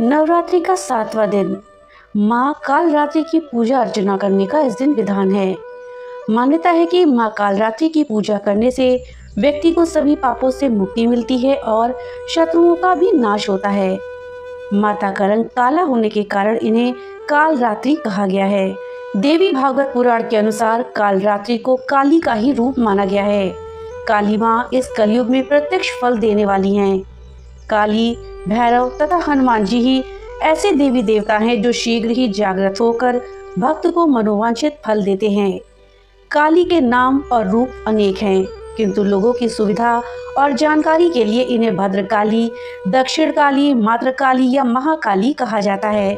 नवरात्रि का 7वां दिन माँ कालरात्रि की पूजा अर्चना करने का इस दिन विधान है। मान्यता है कि माँ कालरात्रि की पूजा करने से व्यक्ति को सभी पापों से मुक्ति मिलती है और शत्रुओं का भी नाश होता है। माता का रंग काला होने के कारण इन्हें कालरात्रि कहा गया है। देवी भागवत पुराण के अनुसार कालरात्रि को काली का ही रूप माना गया है। काली माँ इस कलयुग में प्रत्यक्ष फल देने वाली हैं। काली, भैरव तथा हनुमान जी ही ऐसे देवी देवता हैं जो शीघ्र ही जागृत होकर भक्त को मनोवांछित फल देते हैं। काली के नाम और रूप अनेक हैं, किंतु लोगों की सुविधा और जानकारी के लिए इन्हें भद्रकाली, दक्षिण काली, मातृकाली या महाकाली कहा जाता है।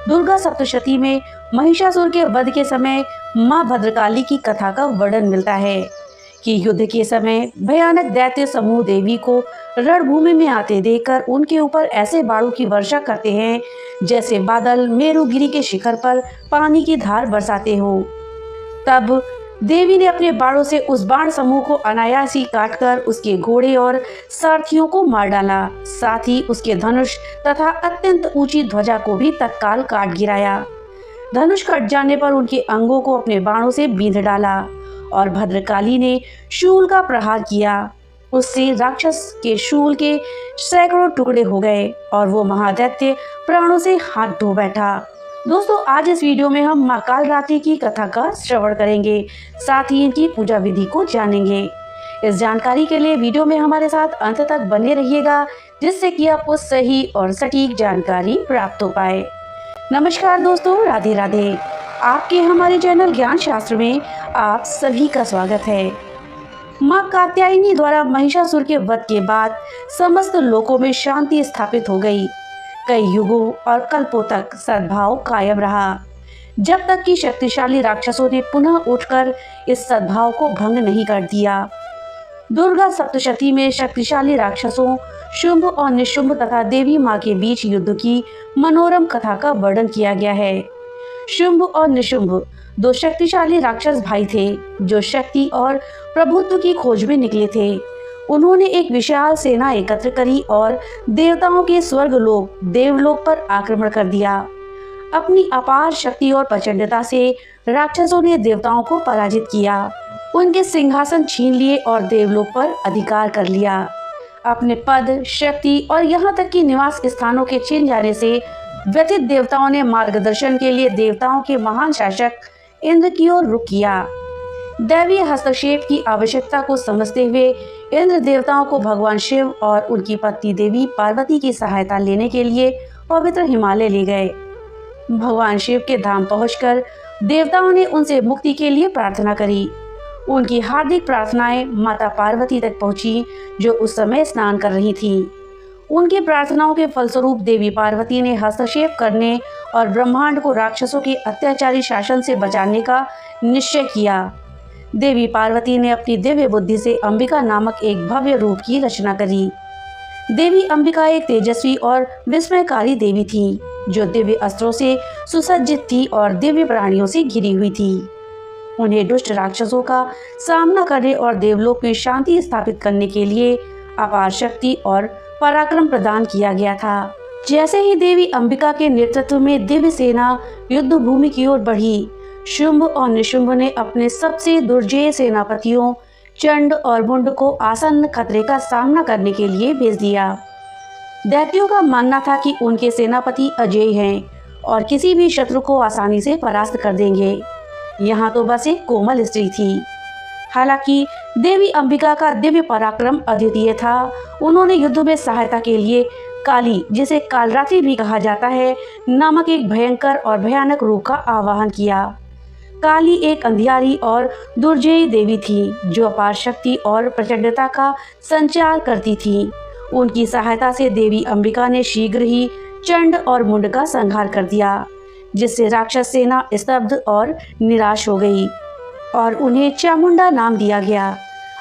दुर्गा सप्तशती में महिषासुर के वध के समय माँ भद्रकाली की कथा का वर्णन मिलता है कि युद्ध के समय भयानक दैत्य समूह देवी को रणभूमि में आते देखकर उनके ऊपर ऐसे बाणों की वर्षा करते हैं जैसे बादल मेरुगिरी के शिखर पर पानी की धार बरसाते हो। तब देवी ने अपने बाणों से उस बाण समूह को अनायास ही काटकर उसके घोड़े और सारथियों को मार डाला। साथ ही उसके धनुष तथा अत्यंत ऊंची ध्वजा को भी तत्काल काट गिराया। धनुष कट जाने पर उनके अंगों को अपने बाणों से बींध डाला और भद्रकाली ने शूल का प्रहार किया। उससे राक्षस के शूल के सैकड़ों टुकड़े हो गए और वो महादैत्य प्राणों से हाथ धो बैठा। दोस्तों, आज इस वीडियो में हम माँ कालरात्रि की कथा का श्रवण करेंगे, साथ ही इनकी पूजा विधि को जानेंगे। इस जानकारी के लिए वीडियो में हमारे साथ अंत तक बने रहिएगा, जिससे कि आपको सही और सटीक जानकारी प्राप्त हो पाए। नमस्कार दोस्तों, राधे राधे। आपके हमारे चैनल ज्ञान शास्त्र में आप सभी का स्वागत है। माँ कात्यायनी द्वारा महिषासुर के वध के बाद समस्त लोकों में शांति स्थापित हो गई। कई युगों और कल्पों तक सद्भाव कायम रहा, जब तक कि शक्तिशाली राक्षसों ने पुनः उठकर इस सद्भाव को भंग नहीं कर दिया। दुर्गा सप्तशती में शक्तिशाली राक्षसों शुंभ और निशुंभ तथा देवी माँ के बीच युद्ध की मनोरम कथा का वर्णन किया गया है। शुंभ और निशुंभ दो शक्तिशाली राक्षस भाई थे जो शक्ति और प्रभुत्व की खोज में निकले थे। उन्होंने एक विशाल सेना एकत्र करी और देवताओं के स्वर्गलोक देवलोक पर आक्रमण कर दिया। अपनी अपार शक्ति और प्रचंडता से राक्षसों ने देवताओं को पराजित किया, उनके सिंहासन छीन लिए और देवलोक पर अधिकार कर लिया। अपने पद, शक्ति और यहाँ तक कि निवास स्थानों के छिन जाने से व्यथित देवताओं ने मार्गदर्शन के लिए देवताओं के महान शासक इंद्र की ओर रुख किया। दैवीय हस्तक्षेप की आवश्यकता को समझते हुए इंद्र देवताओं को भगवान शिव और उनकी पत्नी देवी पार्वती की सहायता लेने के लिए पवित्र हिमालय ले गए। भगवान शिव के धाम पहुंचकर देवताओं ने उनसे मुक्ति के लिए प्रार्थना करी। उनकी हार्दिक प्रार्थनाएं माता पार्वती तक पहुंची, जो उस समय स्नान कर रही थीं। उनकी प्रार्थनाओं के फलस्वरूप देवी पार्वती ने हस्तक्षेप करने और ब्रह्मांड को राक्षसों के अत्याचारी शासन से बचाने का निश्चय किया। देवी पार्वती ने अपनी दिव्य बुद्धि से अंबिका नामक एक भव्य रूप की रचना करी। देवी अंबिका एक तेजस्वी और विस्मयकारी देवी थी, जो दिव्य अस्त्रों से सुसज्जित थी और दिव्य प्राणियों से घिरी हुई थी। उन्हें दुष्ट राक्षसों का सामना करने और देवलोक में शांति स्थापित करने के लिए अपार शक्ति और पराक्रम प्रदान किया गया था। जैसे ही देवी अंबिका के नेतृत्व में दिव्य सेना युद्ध भूमि की ओर बढ़ी, शुंभ और निशुंभ ने अपने सबसे दुर्जय सेनापतियों चंड और मुंड को आसन्न खतरे का सामना करने के लिए भेज दिया। दैत्यों का मानना था कि उनके सेनापति अजेय हैं और किसी भी शत्रु को आसानी से परास्त कर देंगे। यहाँ तो बस एक कोमल स्त्री थी। हालांकि देवी अंबिका का दिव्य पराक्रम अद्वितीय था। उन्होंने युद्ध में सहायता के लिए काली, जिसे कालरात्रि भी कहा जाता है, नामक एक भयंकर और भयानक रूप का आवाहन किया। काली एक अंधियारी और दुर्जयी देवी थी, जो अपार शक्ति और प्रचंडता का संचार करती थी। उनकी सहायता से देवी अंबिका ने शीघ्र ही चंड और मुंड का संहार कर दिया, जिससे राक्षस सेना स्तब्ध और निराश हो गई और उन्हें चामुंडा नाम दिया गया।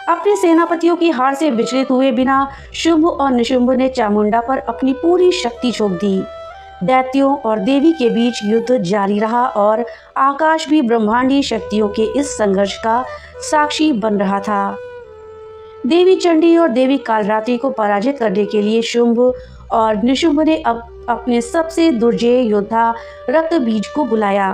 अपने सेनापतियों की हार से विचलित हुए बिना शुंभ और निशुंभ ने चामुंडा पर अपनी पूरी शक्ति झोंक दी। दैत्यों और देवी के बीच युद्ध जारी रहा और आकाश भी ब्रह्मांडीय शक्तियों के इस संघर्ष का साक्षी बन रहा था। देवी चंडी और देवी कालरात्रि को पराजित करने के लिए शुंभ और निशुंभ ने अब अपने सबसे दुर्जय योद्धा रक्त बीज को बुलाया।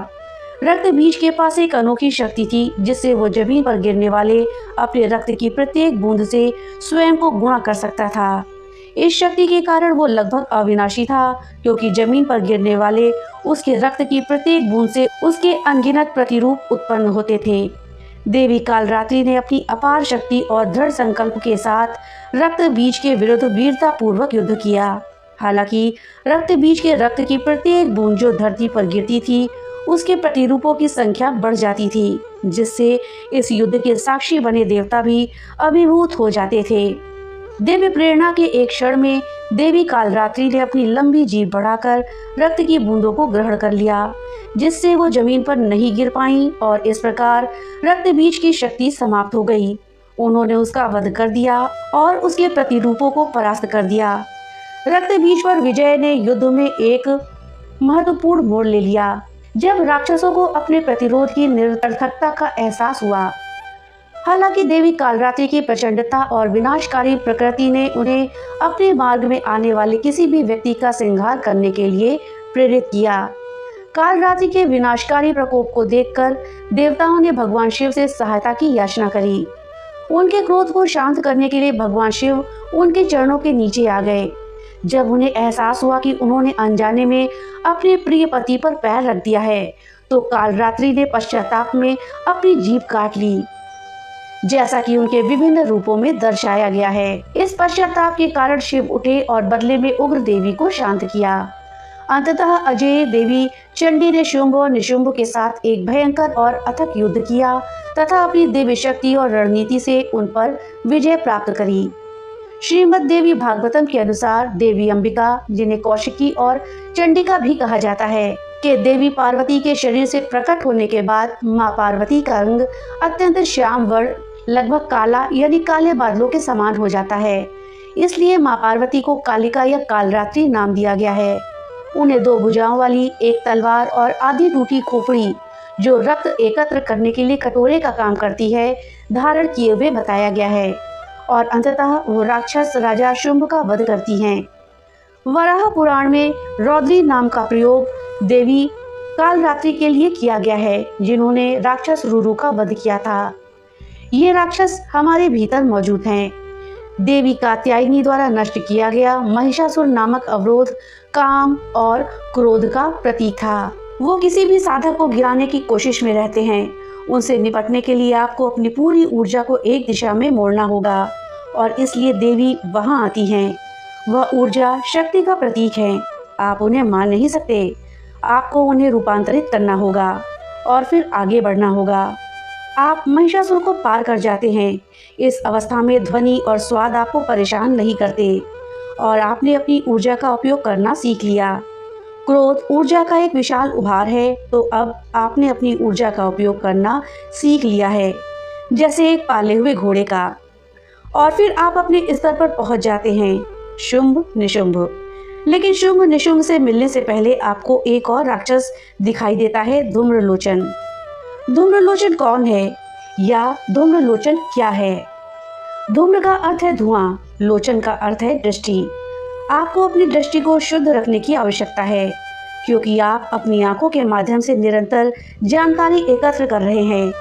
रक्त बीज के पास एक अनोखी शक्ति थी जिससे वो जमीन पर गिरने वाले अपने रक्त की प्रत्येक बूंद से स्वयं को गुणा कर सकता था। इस शक्ति के कारण वो लगभग अविनाशी था, क्योंकि जमीन पर गिरने वाले उसके रक्त की प्रत्येक बूंद से उसके अनगिनत प्रतिरूप उत्पन्न होते थे। देवी कालरात्रि ने अपनी अपार शक्ति और दृढ़ संकल्प के साथ रक्त बीज के विरुद्ध वीरता पूर्वक युद्ध किया। हालांकि रक्त बीज के रक्त की प्रत्येक बूंद जो धरती पर गिरती थी, उसके प्रतिरूपों की संख्या बढ़ जाती थी, जिससे इस युद्ध के साक्षी बने देवता भी अभिभूत हो जाते थे। दिव्य प्रेरणा के एक क्षण में देवी कालरात्रि ने अपनी लंबी जीभ बढ़ाकर रक्त की बूंदों को ग्रहण कर लिया, जिससे वो जमीन पर नहीं गिर पाईं और इस प्रकार रक्त बीज की शक्ति समाप्त हो गई। उन्होंने उसका वध कर दिया और उसके प्रतिरूपों को परास्त कर दिया। रक्त बीज पर विजय ने युद्ध में एक महत्वपूर्ण मोड़ ले लिया, जब राक्षसों को अपने प्रतिरोध की निरर्थकता का एहसास हुआ। हालांकि देवी कालरात्रि की प्रचंडता और विनाशकारी प्रकृति ने उन्हें अपने मार्ग में आने वाले किसी भी व्यक्ति का संहार करने के लिए प्रेरित किया। कालरात्रि के विनाशकारी प्रकोप को देखकर देवताओं ने भगवान शिव से सहायता की याचना करी। उनके क्रोध को शांत करने के लिए भगवान शिव उनके चरणों के नीचे आ गए। जब उन्हें एहसास हुआ कि उन्होंने अनजाने में अपने प्रिय पति पर पैर रख दिया है, तो कालरात्रि ने पश्चाताप में अपनी जीभ काट ली, जैसा कि उनके विभिन्न रूपों में दर्शाया गया है। इस पश्चाताप के कारण शिव उठे और बदले में उग्र देवी को शांत किया। अंततः अजय देवी चंडी ने शुंभ और निशुंभ के साथ एक भयंकर और अथक युद्ध किया तथा अपनी दिव्य शक्ति और रणनीति से उन पर विजय प्राप्त करी। श्रीमद् देवी भागवतम के अनुसार देवी अंबिका, जिन्हें कौशिकी और चंडिका भी कहा जाता है, कि देवी पार्वती के शरीर से प्रकट होने के बाद माँ पार्वती का रंग अत्यंत श्याम वर्ण, लगभग काला यानी काले बादलों के समान हो जाता है। इसलिए माँ पार्वती को कालिका या कालरात्रि नाम दिया गया है। उन्हें 2 भुजाओं वाली एक तलवार और आधी टूटी खोपड़ी, जो रक्त एकत्र करने के लिए कटोरे का काम करती है, धारण किए हुए बताया गया है और अंततः वो राक्षस राजा शुंभ का वध करती हैं। वराह पुराण में रौद्री नाम का प्रयोग देवी कालरात्रि के लिए किया गया है, जिन्होंने राक्षस रुरु का वध किया था। ये राक्षस हमारे भीतर मौजूद हैं। देवी कात्यायनी द्वारा नष्ट किया गया महिषासुर नामक अवरोध काम और क्रोध का प्रतीक था। वो किसी भी साधक को गिराने की कोशिश में रहते हैं। उनसे निपटने के लिए आपको अपनी पूरी ऊर्जा को एक दिशा में मोड़ना होगा और इसलिए देवी वहां आती हैं। वह ऊर्जा शक्ति का प्रतीक है। आप उन्हें मान नहीं सकते। आपको उन्हें रूपांतरित करना होगा और फिर आगे बढ़ना होगा। आप महिषासुर को पार कर जाते हैं। इस अवस्था में ध्वनि और स्वाद आपको परेशान नहीं करते और आपने अपनी ऊर्जा का उपयोग करना सीख लिया। क्रोध ऊर्जा का एक विशाल उभार है, तो अब आपने अपनी ऊर्जा का उपयोग करना सीख लिया है, जैसे एक पाले हुए घोड़े का। और फिर आप अपने स्तर पर पहुंच जाते हैं, शुंभ निशुंभ। लेकिन शुंभ निशुंभ से मिलने से पहले आपको एक और राक्षस दिखाई देता है, धूम्रलोचन। धूम्रलोचन कौन है या धूम्रलोचन क्या है? धूम्र का अर्थ है धुआं, लोचन का अर्थ है दृष्टि। आपको अपनी दृष्टि को शुद्ध रखने की आवश्यकता है, क्योंकि आप अपनी आंखों के माध्यम से निरंतर जानकारी एकत्र कर रहे हैं।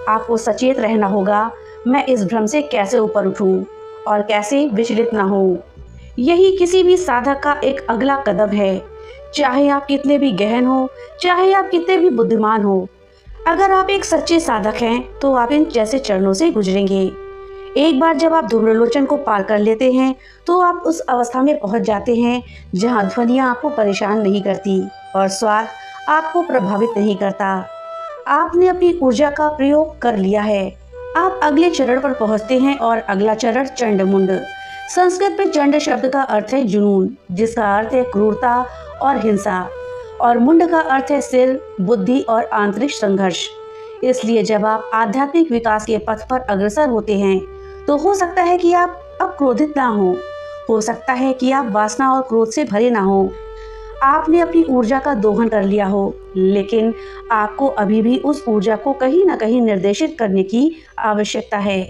आपको सचेत रहना होगा, मैं इस भ्रम से कैसे ऊपर उठूं और कैसे विचलित ना हूं। यही किसी भी साधक का एक अगला कदम है, चाहे आप कितने भी गहन हो, चाहे आप कितने भी बुद्धिमान हो। अगर आप एक सच्चे साधक हैं तो आप इन जैसे चरणों से गुजरेंगे। एक बार जब आप धूम्रलोचन को पार कर लेते हैं तो आप उस अवस्था में पहुंच जाते हैं जहां ध्वनियां आपको परेशान नहीं करती और स्वाद आपको प्रभावित नहीं करता। आपने अपनी ऊर्जा का प्रयोग कर लिया है। आप अगले चरण पर पहुंचते हैं और अगला चरण चंडमुंड। संस्कृत में चंड शब्द का अर्थ है जुनून, जिसका अर्थ है क्रूरता और हिंसा, और मुंड का अर्थ है सिर, बुद्धि और आंतरिक संघर्ष। इसलिए जब आप आध्यात्मिक विकास के पथ पर अग्रसर होते हैं तो हो सकता है कि आप अब क्रोधित ना हो सकता है कि आप वासना और क्रोध से भरे ना हो। आपने अपनी ऊर्जा का दोहन कर लिया हो, लेकिन आपको अभी भी उस ऊर्जा को कहीं ना कहीं निर्देशित करने की आवश्यकता है।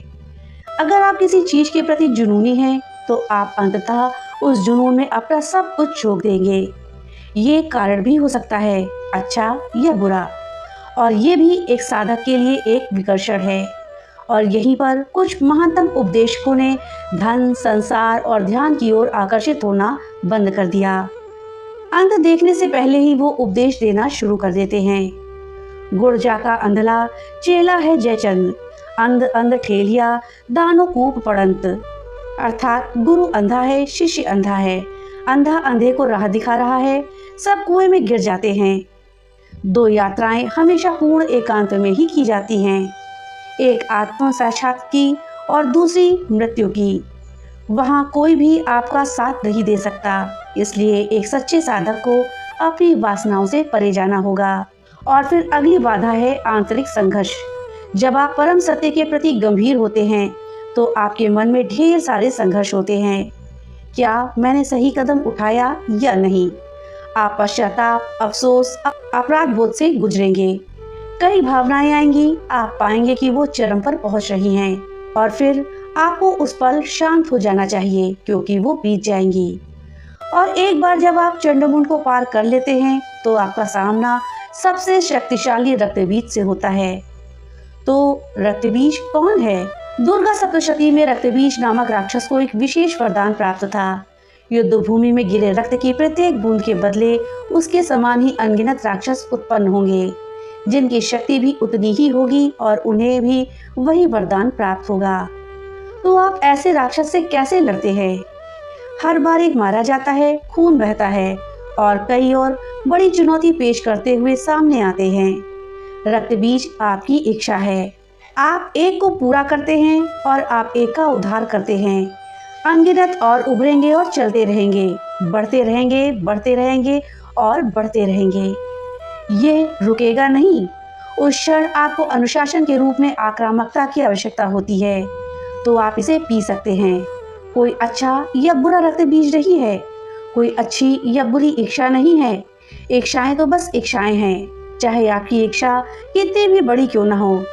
अगर आप किसी चीज के प्रति जुनूनी हैं तो आप अंततः उस जुनून में अपना सब कुछ झोंक देंगे। ये कारण भी हो सकता है, अच्छा या बुरा। और ये भी एक साधक के लिए एक विकर्षण है। और यहीं पर कुछ महानतम उपदेशकों ने धन, संसार और ध्यान की ओर आकर्षित होना बंद कर दिया। अंत देखने से पहले ही वो उपदेश देना शुरू कर देते हैं। गुड़ जाका अंधला चेला है जयचंद, अंध अंध ठेलिया दानो कूप पड़ंत। अर्थात गुरु अंधा है, शिष्य अंधा है, अंधा अंधे को राह दिखा रहा है, सब कुएं में गिर जाते हैं। दो यात्राएं हमेशा पूर्ण एकांत में ही की जाती हैं, एक आत्म साक्षात की और दूसरी मृत्यु की। वहाँ कोई भी आपका साथ नहीं दे सकता, इसलिए एक सच्चे साधक को अपनी वासनाओं से परे जाना होगा। और फिर अगली बाधा है आंतरिक संघर्ष। जब आप परम सत्य के प्रति गंभीर होते हैं तो आपके मन में ढेर सारे संघर्ष होते हैं। क्या मैंने सही कदम उठाया या नहीं? आप पश्चाताप, अफसोस, अपराध बोध से गुजरेंगे। कई भावनाएं आएंगी, आप पाएंगे कि वो चरम पर पहुंच रही हैं और फिर आपको उस पल शांत हो जाना चाहिए क्योंकि वो बीत जाएंगी। और एक बार जब आप चंडमुंड को पार कर लेते हैं तो आपका सामना सबसे शक्तिशाली रक्तबीज से होता है। तो रक्तबीज कौन है? दुर्गा सप्तशती में रक्तबीज नामक राक्षस को एक विशेष वरदान प्राप्त था। युद्ध भूमि में गिरे रक्त की प्रत्येक बूंद के बदले उसके समान ही अनगिनत राक्षस उत्पन्न होंगे, जिनकी शक्ति भी उतनी ही होगी और उन्हें भी वही वरदान प्राप्त होगा। तो आप ऐसे राक्षस से कैसे लड़ते हैं? हर बार एक मारा जाता है, खून बहता है और कई और बड़ी चुनौती पेश करते हुए सामने आते हैं। रक्तबीज आपकी इच्छा है। आप एक को पूरा करते हैं और आप एक का उद्धार करते हैं। अनगिनत और उभरेंगे और चलते रहेंगे, बढ़ते रहेंगे, बढ़ते रहेंगे और बढ़ते रहेंगे। ये रुकेगा नहीं। उस क्षण आपको अनुशासन के रूप में आक्रामकता की आवश्यकता होती है, तो आप इसे पी सकते हैं। कोई अच्छा या बुरा रक्तबीज नहीं है, कोई अच्छी या बुरी इच्छा नहीं है। इच्छाएं तो बस इच्छाएं हैं, चाहे आपकी इच्छा कितनी भी बड़ी क्यों ना हो।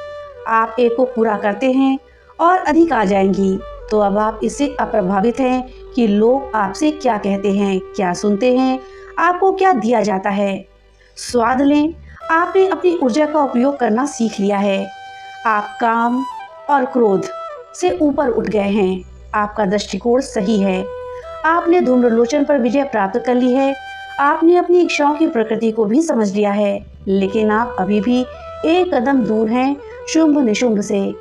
आप एक को पूरा करते हैं और अधिक आ जाएंगी, तो अब आप इससे अप्रभावित हैं कि लोग आपसे क्या कहते हैं, क्या सुनते हैं, आपको क्या दिया जाता है। स्वाद लें, आपने अपनी ऊर्जा का उपयोग करना सीख लिया है। आप काम और क्रोध से ऊपर उठ गए हैं। आपका दृष्टिकोण सही है। आपने धूम्रलोचन पर विजय प्राप्त कर ली है। आपने अपनी इच्छाओं की प्रकृति को भी समझ लिया है, लेकिन आप अभी भी एक कदम दूर हैं शुंभ निशुंभ से।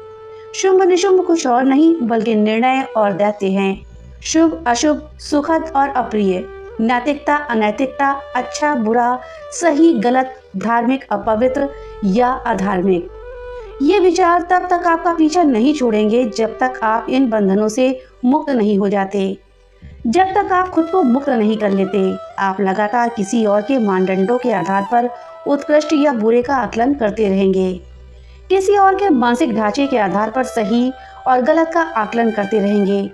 शुंभ निशुंभ कुछ और नहीं बल्कि निर्णय और दैत्य हैं। शुभ अशुभ, सुखद और अप्रिय, नैतिकता अनैतिकता, अच्छा बुरा, सही गलत, धार्मिक अपवित्र या अधार्मिक। ये विचार तब तक आपका पीछा नहीं छोड़ेंगे जब तक आप इन बंधनों से मुक्त नहीं हो जाते। जब तक आप खुद को मुक्त नहीं कर लेते, आप लगातार किसी और के मानदंडों के आधार पर उत्कृष्ट या बुरे का आकलन करते रहेंगे। किसी और के मानसिक ढांचे के आधार पर सही और गलत का आकलन करते रहेंगे।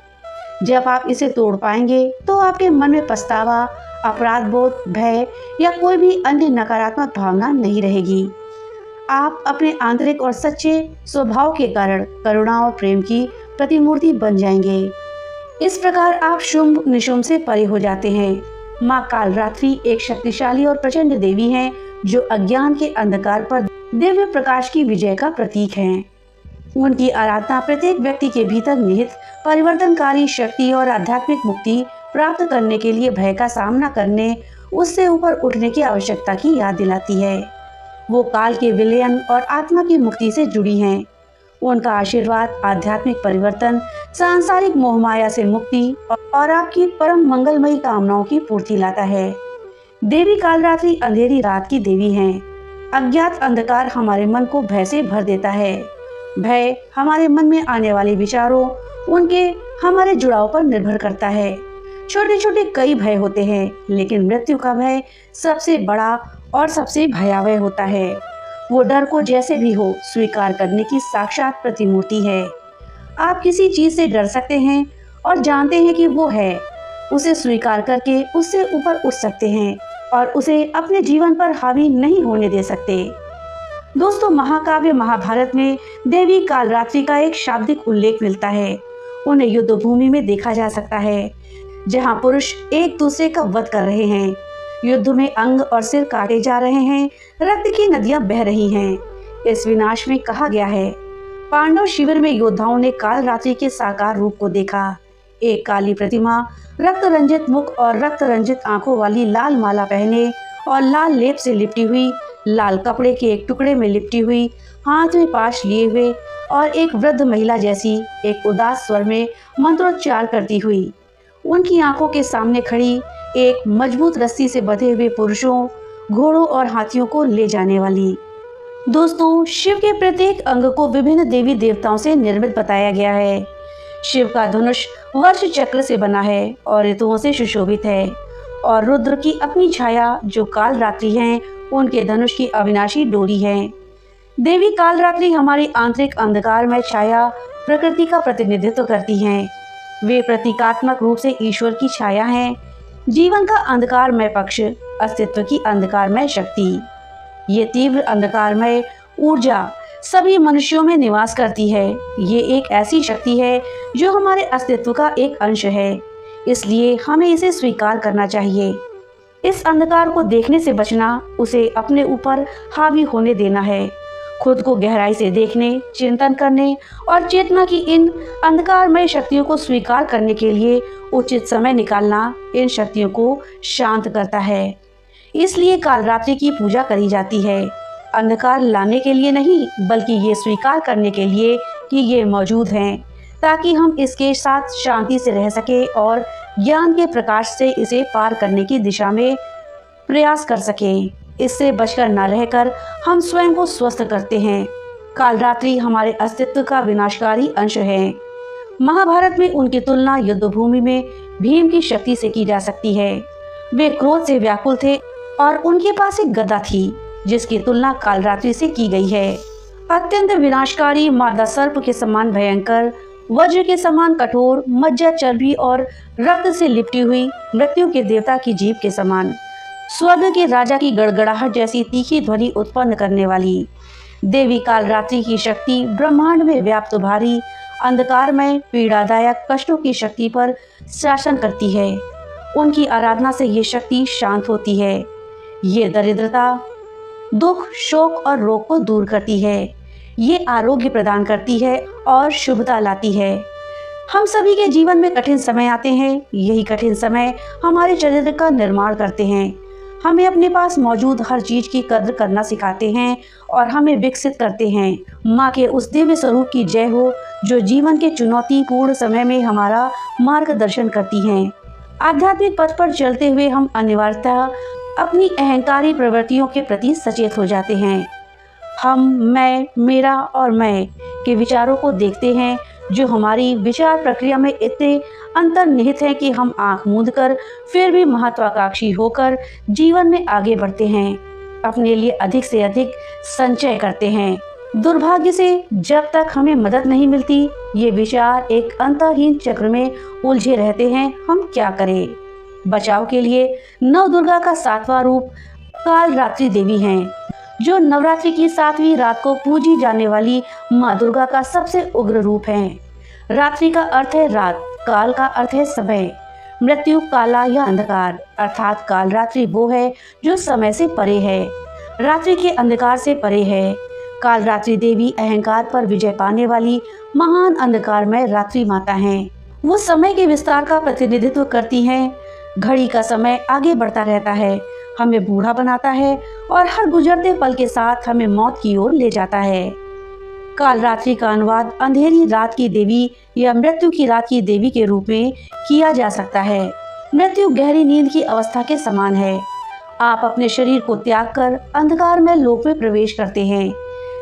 जब आप इसे तोड़ पाएंगे तो आपके मन में पछतावा, अपराध बोध, भय या कोई भी अन्य नकारात्मक भावना नहीं रहेगी। आप अपने आंतरिक और सच्चे स्वभाव के कारण करुणा और प्रेम की प्रतिमूर्ति बन जाएंगे। इस प्रकार आप शुंभ निशुंभ से परे हो जाते हैं। माँ कालरात्रि एक शक्तिशाली और प्रचंड देवी हैं जो अज्ञान के अंधकार पर दिव्य प्रकाश की विजय का प्रतीक हैं। उनकी आराधना प्रत्येक व्यक्ति के भीतर निहित परिवर्तनकारी शक्ति और आध्यात्मिक मुक्ति प्राप्त करने के लिए भय का सामना करने, उससे ऊपर उठने की आवश्यकता की याद दिलाती है। वो काल के विलयन और आत्मा की मुक्ति से जुड़ी हैं। उनका आशीर्वाद आध्यात्मिक परिवर्तन, सांसारिक मोहमाया से मुक्ति और आपकी परम मंगलमयी कामनाओं की पूर्ति लाता है। देवी कालरात्रि अंधेरी रात की देवी हैं। अज्ञात अंधकार हमारे मन को भय से भर देता है। भय हमारे मन में आने वाले विचारों, उनके हमारे जुड़ाव पर निर्भर करता है। छोटे छोटे कई भय होते हैं, लेकिन मृत्यु का भय सबसे बड़ा और सबसे भयावह होता है। वो डर को जैसे भी हो स्वीकार करने की साक्षात प्रतिमूर्ति है। आप किसी चीज से डर सकते हैं और जानते हैं कि वो है, उसे स्वीकार करके उससे ऊपर उठ सकते हैं और उसे अपने जीवन पर हावी नहीं होने दे सकते। दोस्तों, महाकाव्य महाभारत में देवी कालरात्रि का एक शाब्दिक उल्लेख मिलता है। उन्हें युद्ध भूमि में देखा जा सकता है, जहां पुरुष एक दूसरे का वध कर रहे हैं। युद्ध में अंग और सिर काटे जा रहे हैं, रक्त की नदियां बह रही हैं। इस विनाश में कहा गया है, पांडव शिविर में योद्धाओं ने काल रात्रि के साकार रूप को देखा। एक काली प्रतिमा रक्त रंजित मुख और रक्त रंजित आंखों वाली लाल माला पहने और लाल लेप से लिपटी हुई, लाल कपड़े के एक टुकड़े में लिपटी हुई, हाथ में पाश लिए हुए और एक वृद्ध महिला जैसी एक उदास स्वर में मंत्रोच्चार करती हुई, उनकी आंखों के सामने खड़ी एक मजबूत रस्सी से बंधे हुए पुरुषों, घोड़ों और हाथियों को ले जाने वाली। दोस्तों, शिव के प्रत्येक अंग को विभिन्न देवी देवताओं से निर्मित बताया गया है। शिव का धनुष वर्ष चक्र से बना है और ऋतुओं से सुशोभित है, और रुद्र की अपनी छाया जो काल रात्रि है, उनके धनुष की अविनाशी डोरी है। देवी काल रात्रि हमारी आंतरिक अंधकार में छाया प्रकृति का प्रतिनिधित्व करती हैं। वे प्रतीकात्मक रूप से ईश्वर की छाया हैं, जीवन का अंधकारमय पक्ष, अस्तित्व की अंधकारमय शक्ति। ये तीव्र अंधकारमय ऊर्जा सभी मनुष्यों में निवास करती है। ये एक ऐसी शक्ति है जो हमारे अस्तित्व का एक अंश है, इसलिए हमें इसे स्वीकार करना चाहिए। इस अंधकार को देखने से बचना, उसे अपने ऊपर हावी होने देना है। खुद को गहराई से देखने, चिंतन करने और चेतना की इन अंधकारमय शक्तियों को स्वीकार करने के लिए उचित समय निकालना इन शक्तियों को शांत करता है। इसलिए काल रात्रि की पूजा करी जाती है, अंधकार लाने के लिए नहीं, बल्कि ये स्वीकार करने के लिए कि ये मौजूद हैं, ताकि हम इसके साथ शांति से रह सके और ज्ञान के प्रकाश से इसे पार करने की दिशा में प्रयास कर सकें। इससे बचकर न रहकर हम स्वयं को स्वस्थ करते हैं। काल रात्रि हमारे अस्तित्व का विनाशकारी अंश है। महाभारत में उनकी तुलना युद्ध भूमि में भीम की शक्ति से की जा सकती है। वे क्रोध से व्याकुल थे और उनके पास एक गदा थी, जिसकी तुलना काल रात्रि से की गई है। अत्यंत विनाशकारी, मादा सर्प के समान भयंकर, वज्र के समान कठोर, मज्जा, चर्बी और रक्त से लिपटी हुई, मृत्यु के देवता की जीभ के समान, स्वर्ग के राजा की गड़गड़ाहट जैसी तीखी ध्वनि उत्पन्न करने वाली देवी काल रात्रि की शक्ति ब्रह्मांड में व्याप्त भारी अंधकारमय पीड़ादायक कष्टों की शक्ति पर शासन करती है। उनकी आराधना से ये शक्ति शांत होती है। ये दरिद्रता, दुख, शोक और रोग को दूर करती है। ये आरोग्य प्रदान करती है और शुभता लाती है। हम सभी के जीवन में कठिन समय आते हैं। यही कठिन समय हमारे चरित्र का निर्माण करते हैं, हमें अपने पास मौजूद हर चीज की कद्र करना सिखाते हैं और हमें विकसित करते हैं। माँ के उस दिव्य स्वरूप की जय हो जो जीवन के चुनौतीपूर्ण समय में हमारा मार्गदर्शन करती हैं। आध्यात्मिक पथ पर चलते हुए हम अनिवार्यतः अपनी अहंकारी प्रवृत्तियों के प्रति सचेत हो जाते हैं। हम मैं, मेरा और मैं के विचारों को देखते हैं, जो हमारी विचार प्रक्रिया में इतने अंतर्निहित हैं कि हम आंख मूंद कर फिर भी महत्वाकांक्षी होकर जीवन में आगे बढ़ते हैं, अपने लिए अधिक से अधिक संचय करते हैं। दुर्भाग्य से जब तक हमें मदद नहीं मिलती, ये विचार एक अंतहीन चक्र में उलझे रहते हैं। हम क्या करें? बचाव के लिए नव दुर्गा का 7वां रूप काल रात्रि देवी हैं, जो नवरात्रि की 7वीं रात को पूजी जाने वाली माँ दुर्गा का सबसे उग्र रूप है। रात्रि का अर्थ है रात, काल का अर्थ है समय, मृत्यु, काला या अंधकार, अर्थात काल रात्रि वो है जो समय से परे है, रात्रि के अंधकार से परे है। काल रात्रि देवी अहंकार पर विजय पाने वाली महान अंधकारमय रात्रि माता हैं। वो समय के विस्तार का प्रतिनिधित्व करती हैं। घड़ी का समय आगे बढ़ता रहता है, हमें बूढ़ा बनाता है और हर गुजरते पल के साथ हमें मौत की ओर ले जाता है। काल रात्रि का अनुवाद अंधेरी रात की देवी या मृत्यु की रात की देवी के रूप में किया जा सकता है। मृत्यु गहरी नींद की अवस्था के समान है। आप अपने शरीर को त्याग कर अंधकार में लोक में प्रवेश करते हैं,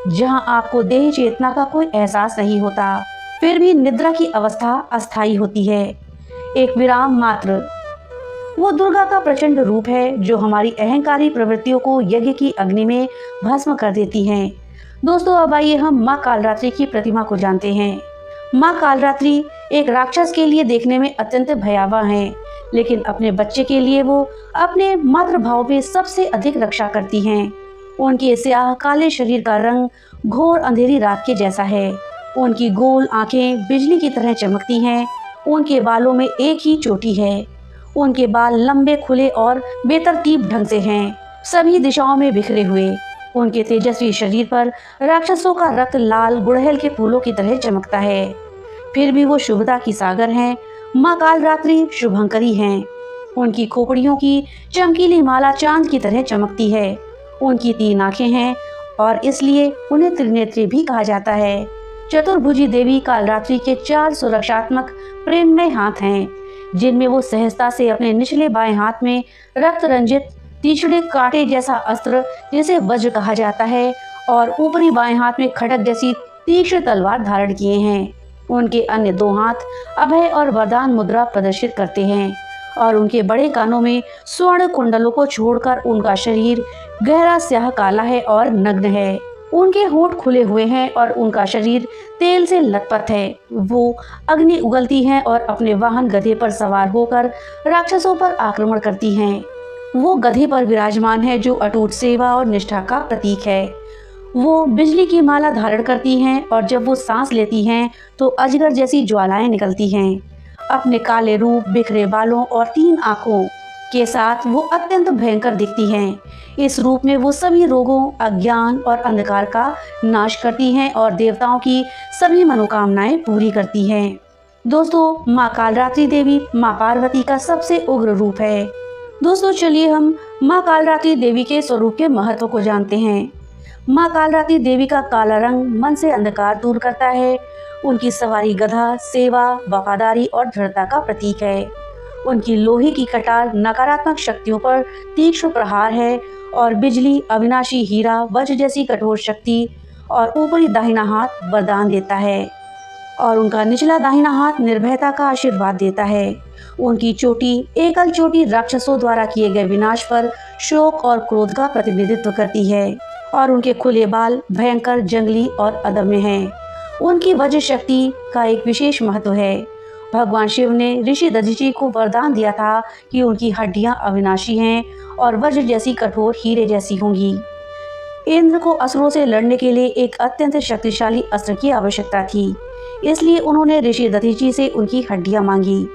जहां आपको देह चेतना का कोई एहसास नहीं होता। फिर भी निद्रा की अवस्था अस्थायी होती है, एक विराम मात्र। वो दुर्गा का प्रचंड रूप है जो हमारी अहंकारी प्रवृत्तियों को यज्ञ की अग्नि में भस्म कर देती हैं। दोस्तों, अब आइए हम माँ कालरात्रि की प्रतिमा को जानते हैं। माँ कालरात्रि एक राक्षस के लिए देखने में अत्यंत भयावह हैं, लेकिन अपने बच्चे के लिए वो अपने मातृभाव में सबसे अधिक रक्षा करती हैं। उनके स्याह काले शरीर का रंग घोर अंधेरी रात के जैसा है। उनकी गोल आंखें बिजली की तरह चमकती हैं। उनके बालों में एक ही चोटी है। उनके बाल लंबे, खुले और बेतरतीब ढंग से हैं, सभी दिशाओं में बिखरे हुए। उनके तेजस्वी शरीर पर राक्षसों का रक्त लाल गुड़हल के फूलों की तरह चमकता है। फिर भी वो शुभता की सागर हैं। माँ कालरात्रि शुभंकरी हैं। उनकी खोपड़ियों की चमकीली माला चांद की तरह चमकती है। उनकी 3 आंखें हैं और इसलिए उन्हें त्रिनेत्री भी कहा जाता है। चतुर्भुजी देवी कालरात्रि के 4 सुरक्षात्मक प्रेममय हाथ हैं, जिनमें वो सहजता से अपने निचले बाएं हाथ में रक्त रंजित तीक्ष्ण कांटे जैसा अस्त्र, जिसे वज्र कहा जाता है, और ऊपरी बाएं हाथ में खड्ग जैसी तीक्ष्ण तलवार धारण किए हैं। उनके अन्य 2 हाथ अभय और वरदान मुद्रा प्रदर्शित करते हैं और उनके बड़े कानों में स्वर्ण कुंडलों को छोड़कर उनका शरीर गहरा स्याह काला है और नग्न है। उनके होंठ खुले हुए हैं और उनका शरीर तेल से लथपथ है। वो अग्नि उगलती हैं और अपने वाहन गधे पर सवार होकर राक्षसों पर आक्रमण करती हैं। वो गधे पर विराजमान है, जो अटूट सेवा और निष्ठा का प्रतीक है। वो बिजली की माला धारण करती हैं और जब वो सांस लेती हैं तो अजगर जैसी ज्वालाएं निकलती हैं। अपने काले रूप, बिखरे बालों और 3 आंखों के साथ वो अत्यंत भयंकर दिखती हैं। इस रूप में वो सभी रोगों, अज्ञान और अंधकार का नाश करती हैं और देवताओं की सभी मनोकामनाएं पूरी करती हैं। दोस्तों, माँ कालरात्रि देवी माँ पार्वती का सबसे उग्र रूप है। दोस्तों, चलिए हम माँ कालरात्रि देवी के स्वरूप के महत्व को जानते हैं। माँ कालरात्रि देवी का काला रंग मन से अंधकार दूर करता है। उनकी सवारी गधा सेवा, वफादारी और दृढ़ता का प्रतीक है। उनकी लोहे की कटार नकारात्मक शक्तियों पर तीक्ष्ण प्रहार है और बिजली, अविनाशी हीरा, वज्र जैसी कठोर शक्ति, और ऊपरी दाहिना हाथ वरदान देता है और उनका निचला दाहिना हाथ निर्भयता का आशीर्वाद देता है। उनकी चोटी एकल चोटी राक्षसों द्वारा किए गए विनाश पर शोक और क्रोध का प्रतिनिधित्व करती है और उनके खुले बाल भयंकर, जंगली और अदम्य हैं। उनकी वज्र शक्ति का एक विशेष महत्व है। भगवान शिव ने ऋषि दधीचि को वरदान दिया था कि उनकी हड्डियां अविनाशी हैं और वज्र जैसी कठोर हीरे जैसी होंगी। इंद्र को असुरों से लड़ने के लिए एक अत्यंत शक्तिशाली अस्त्र की आवश्यकता थी, इसलिए उन्होंने ऋषि दधीचि से उनकी हड्डियां मांगी।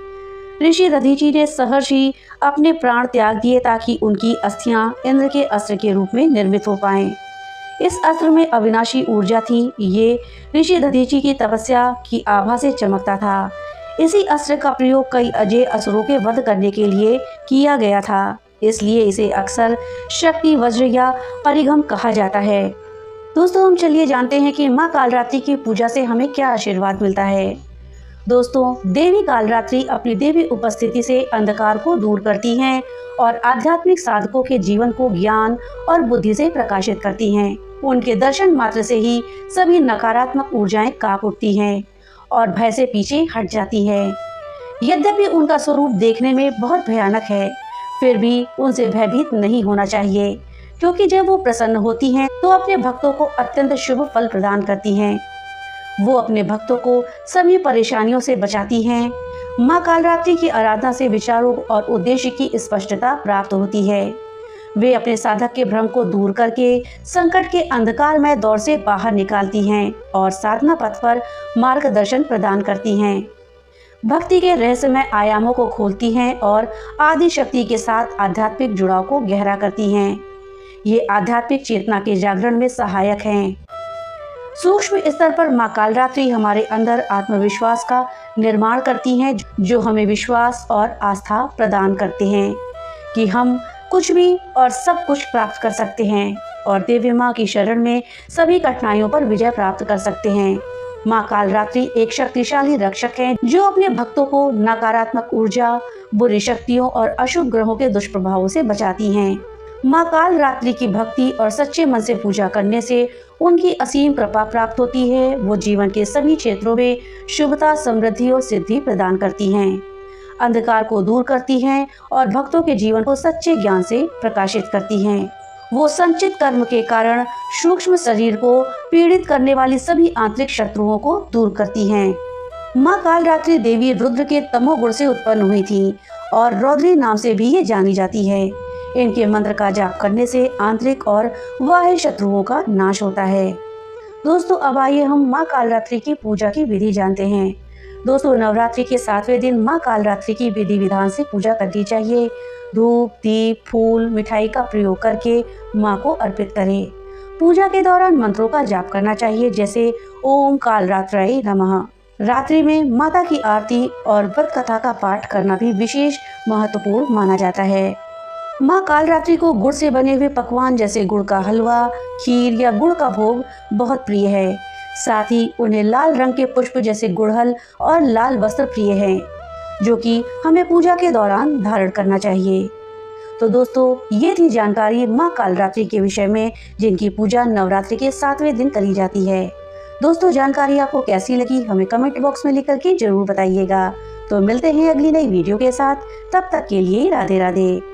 ऋषि दधीचि ने सहर्ष ही अपने प्राण त्याग दिए ताकि उनकी अस्थियां इंद्र के अस्त्र के रूप में निर्मित हो पाएं। इस अस्त्र में अविनाशी ऊर्जा थी। ये ऋषि दधीचि की तपस्या की आभा से चमकता था। इसी अस्त्र का प्रयोग कई अजय असुरों के वध करने के लिए किया गया था, इसलिए इसे अक्सर शक्ति वज्र या परिघम कहा जाता है। दोस्तों, हम चलिए जानते हैं कि माँ कालरात्रि की पूजा से हमें क्या आशीर्वाद मिलता है। दोस्तों, देवी कालरात्रि अपनी देवी उपस्थिति से अंधकार को दूर करती हैं और आध्यात्मिक साधकों के जीवन को ज्ञान और बुद्धि से प्रकाशित करती हैं। उनके दर्शन मात्र से ही सभी नकारात्मक ऊर्जाएं कांप उठती हैं और भय से पीछे हट जाती है। यद्यपि उनका स्वरूप देखने में बहुत भयानक है, फिर भी उनसे भयभीत नहीं होना चाहिए, क्योंकि जब वो प्रसन्न होती हैं तो अपने भक्तों को अत्यंत शुभ फल प्रदान करती हैं। वो अपने भक्तों को सभी परेशानियों से बचाती हैं। माँ कालरात्रि की आराधना से विचारों और उद्देश्य की स्पष्टता प्राप्त होती है। वे अपने साधक के भ्रम को दूर करके संकट के अंधकारमय दौर से बाहर निकालती हैं और साधना पथ पर मार्गदर्शन प्रदान करती हैं। भक्ति के रहस्यमय आयामों को खोलती हैं और आदि शक्ति के साथ आध्यात्मिक जुड़ाव को गहरा करती हैं। ये आध्यात्मिक चेतना के जागरण में सहायक हैं। सूक्ष्म स्तर पर माँ कालरात्रि हमारे अंदर आत्मविश्वास का निर्माण करती हैं, जो हमें विश्वास और आस्था प्रदान करते हैं कि हम कुछ भी और सब कुछ प्राप्त कर सकते हैं और देवी माँ की शरण में सभी कठिनाइयों पर विजय प्राप्त कर सकते हैं। माँ कालरात्रि एक शक्तिशाली रक्षक है, जो अपने भक्तों को नकारात्मक ऊर्जा, बुरी शक्तियों और अशुभ ग्रहों के दुष्प्रभावों से बचाती हैं। माँ कालरात्रि की भक्ति और सच्चे मन से पूजा करने से उनकी असीम कृपा प्राप्त होती है। वो जीवन के सभी क्षेत्रों में शुभता, समृद्धि और सिद्धि प्रदान करती हैं, अंधकार को दूर करती हैं और भक्तों के जीवन को सच्चे ज्ञान से प्रकाशित करती हैं। वो संचित कर्म के कारण सूक्ष्म शरीर को पीड़ित करने वाली सभी आंतरिक शत्रुओं को दूर करती हैं। माँ कालरात्रि देवी रुद्र के तमोगुण से उत्पन्न हुई थी और रौद्री नाम से भी ये जानी जाती है। इनके मंत्र का जाप करने से आंतरिक और बाह्य शत्रुओं का नाश होता है। दोस्तों, अब आइए हम माँ कालरात्रि की पूजा की विधि जानते हैं। दोस्तों, नवरात्रि के 7वें दिन माँ कालरात्रि की विधि विधान से पूजा करनी चाहिए। धूप, दीप, फूल, मिठाई का प्रयोग करके माँ को अर्पित करें। पूजा के दौरान मंत्रों का जाप करना चाहिए, जैसे ओम कालरात्राय नमः। रात्रि में माता की आरती और व्रत कथा का पाठ करना भी विशेष महत्वपूर्ण माना जाता है। माँ कालरात्रि को गुड़ से बने हुए पकवान जैसे गुड़ का हलवा, खीर या गुड़ का भोग बहुत प्रिय है। साथ ही उन्हें लाल रंग के पुष्प जैसे गुड़हल और लाल वस्त्र प्रिय हैं, जो कि हमें पूजा के दौरान धारण करना चाहिए। तो दोस्तों, ये थी जानकारी माँ कालरात्रि के विषय में, जिनकी पूजा नवरात्रि के 7वें दिन करी जाती है। दोस्तों, जानकारी आपको कैसी लगी हमें कमेंट बॉक्स में लिख करके जरूर बताइएगा। तो मिलते हैं अगली नई वीडियो के साथ, तब तक के लिए राधे राधे।